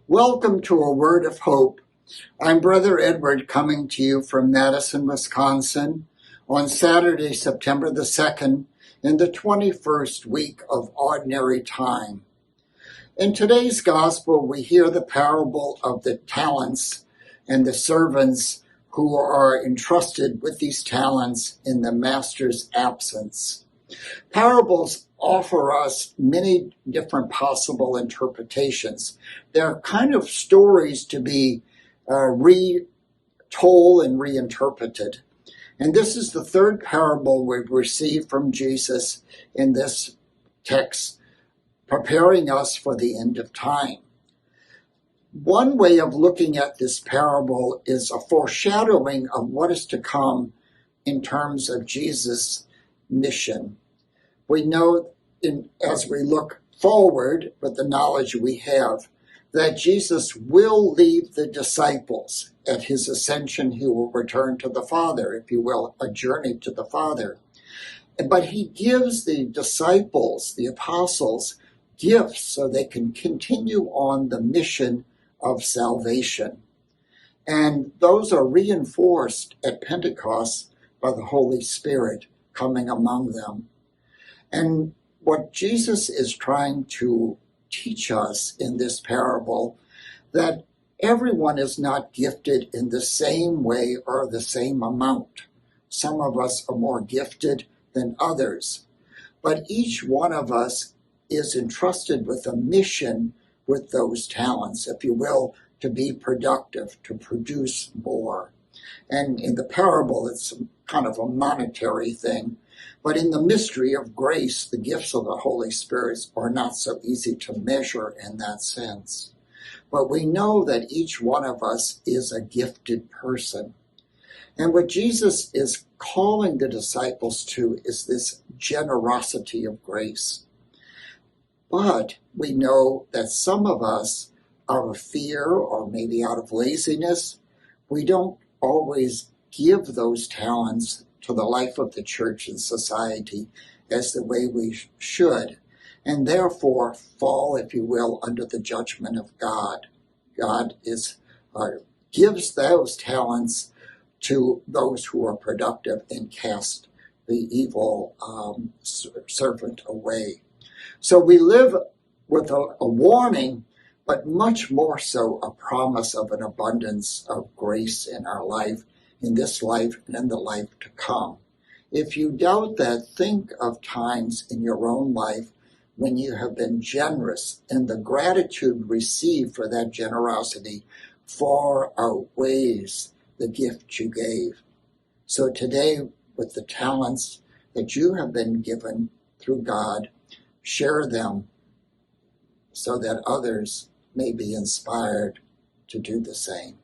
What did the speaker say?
Welcome to A Word of Hope. I'm Brother Edward coming to you from Madison, Wisconsin on Saturday, September the 2nd, in the 21st week of Ordinary Time. In today's Gospel, we hear the parable of the talents and the servants who are entrusted with these talents in the master's absence. Parables offer us many different possible interpretations. They're kind of stories to be retold and reinterpreted. And this is the third parable we've received from Jesus in this text, preparing us for the end of time. One way of looking at this parable is a foreshadowing of what is to come in terms of Jesus' mission. We know, as we look forward with the knowledge we have, that Jesus will leave the disciples. At his ascension, he will return to the Father, if you will, a journey to the Father. But he gives the disciples, the apostles, gifts so they can continue on the mission of salvation. And those are reinforced at Pentecost by the Holy Spirit coming among them. And what Jesus is trying to teach us in this parable, that everyone is not gifted in the same way or the same amount. Some of us are more gifted than others. But each one of us is entrusted with a mission with those talents, if you will, to be productive, to produce more. And in the parable, it's kind of a monetary thing. But in the mystery of grace, the gifts of the Holy Spirit are not so easy to measure in that sense. But we know that each one of us is a gifted person. And what Jesus is calling the disciples to is this generosity of grace. But we know that some of us, out of fear or maybe out of laziness, we don't always give those talents to the life of the church and society as the way we should, and therefore fall, if you will, under the judgment of God. God gives those talents to those who are productive and cast the evil servant away. So we live with a warning, but much more so a promise of an abundance of grace in our life, in this life and in the life to come. If you doubt that, think of times in your own life when you have been generous, and the gratitude received for that generosity far outweighs the gift you gave. So today, with the talents that you have been given through God, share them so that others may be inspired to do the same.